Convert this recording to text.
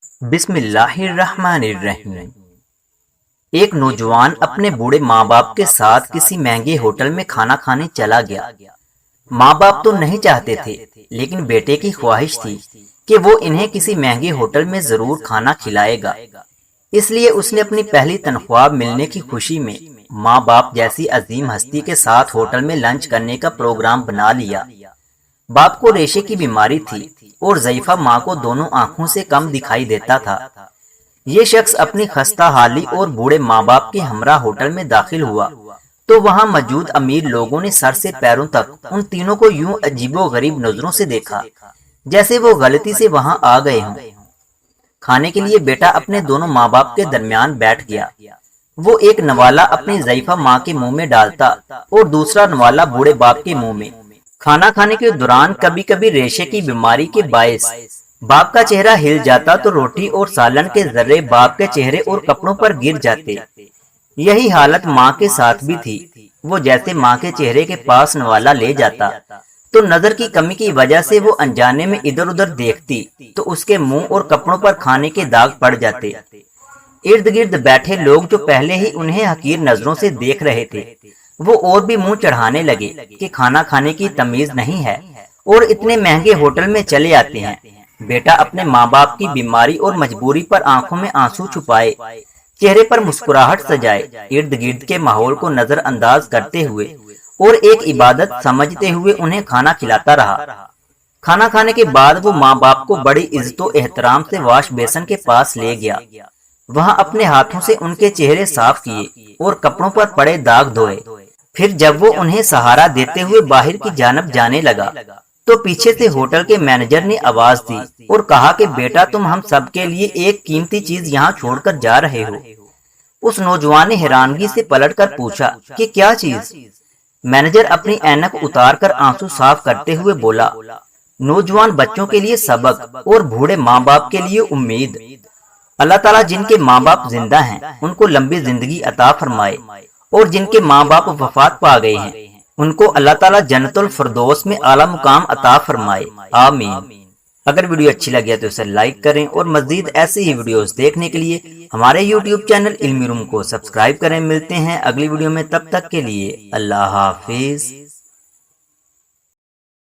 بسم اللہ الرحمن الرحیم۔ ایک نوجوان اپنے بوڑھے ماں باپ کے ساتھ کسی مہنگے ہوٹل میں کھانا کھانے چلا گیا۔ ماں باپ تو نہیں چاہتے تھے، لیکن بیٹے کی خواہش تھی کہ وہ انہیں کسی مہنگے ہوٹل میں ضرور کھانا کھلائے گا۔ اس لیے اس نے اپنی پہلی تنخواہ ملنے کی خوشی میں ماں باپ جیسی عظیم ہستی کے ساتھ ہوٹل میں لنچ کرنے کا پروگرام بنا لیا۔ باپ کو ریشے کی بیماری تھی اور ضعیفہ ماں کو دونوں آنکھوں سے کم دکھائی دیتا تھا۔ یہ شخص اپنی خستہ حالی اور بوڑھے ماں باپ کے ہمراہ ہوٹل میں داخل ہوا تو وہاں موجود امیر لوگوں نے سر سے پیروں تک ان تینوں کو یوں عجیب و غریب نظروں سے دیکھا جیسے وہ غلطی سے وہاں آ گئے ہوں۔ کھانے کے لیے بیٹا اپنے دونوں ماں باپ کے درمیان بیٹھ گیا۔ وہ ایک نوالا اپنی ضعیفہ ماں کے منہ میں ڈالتا اور دوسرا نوالا بوڑھے باپ کے منہ میں۔ کھانا کھانے کے دوران کبھی کبھی ریشے کی بیماری کے باعث باپ کا چہرہ ہل جاتا تو روٹی اور سالن کے ذرے باپ کے چہرے اور کپڑوں پر گر جاتے۔ یہی حالت ماں کے ساتھ بھی تھی۔ وہ جیسے ماں کے چہرے کے پاس نوالا لے جاتا تو نظر کی کمی کی وجہ سے وہ انجانے میں ادھر ادھر دیکھتی تو اس کے منہ اور کپڑوں پر کھانے کے داغ پڑ جاتے۔ ارد گرد بیٹھے لوگ جو پہلے ہی انہیں حقیر نظروں سے دیکھ رہے تھے وہ اور بھی منہ چڑھانے لگے کہ کھانا کھانے کی تمیز نہیں ہے اور اتنے مہنگے ہوٹل میں چلے آتے ہیں۔ بیٹا اپنے ماں باپ کی بیماری اور مجبوری پر آنکھوں میں آنسو چھپائے، چہرے پر مسکراہٹ سجائے، ارد گرد کے ماحول کو نظر انداز کرتے ہوئے اور ایک عبادت سمجھتے ہوئے انہیں کھانا کھلاتا رہا۔ کھانا کھانے کے بعد وہ ماں باپ کو بڑی عزت و احترام سے واش بیسن کے پاس لے گیا۔ وہاں اپنے ہاتھوں سے ان کے چہرے صاف کیے اور کپڑوں پر پڑے داغ دھوئے۔ پھر جب وہ انہیں سہارا دیتے ہوئے باہر کی جانب جانے لگا تو پیچھے سے ہوٹل کے مینیجر نے آواز دی اور کہا کہ بیٹا تم ہم سب کے لیے ایک قیمتی چیز یہاں چھوڑ کر جا رہے ہو۔ اس نوجوان نے حیرانگی سے پلٹ کر پوچھا کہ کیا چیز؟ مینیجر اپنی اینک اتار کر آنسو صاف کرتے ہوئے بولا، نوجوان بچوں کے لیے سبق اور بوڑھے ماں باپ کے لیے امید۔ اللہ تعالیٰ جن کے ماں باپ زندہ ہیں ان کو لمبی زندگی عطا فرمائے اور جن کے ماں باپ وفات پا گئے ہیں ان کو اللہ تعالیٰ جنت الفردوس میں اعلیٰ مقام عطا فرمائے، آمین۔ اگر ویڈیو اچھی لگے تو اسے لائک کریں اور مزید ایسی ہی ویڈیوز دیکھنے کے لیے ہمارے یوٹیوب چینل علمی روم کو سبسکرائب کریں۔ ملتے ہیں اگلی ویڈیو میں، تب تک کے لیے اللہ حافظ۔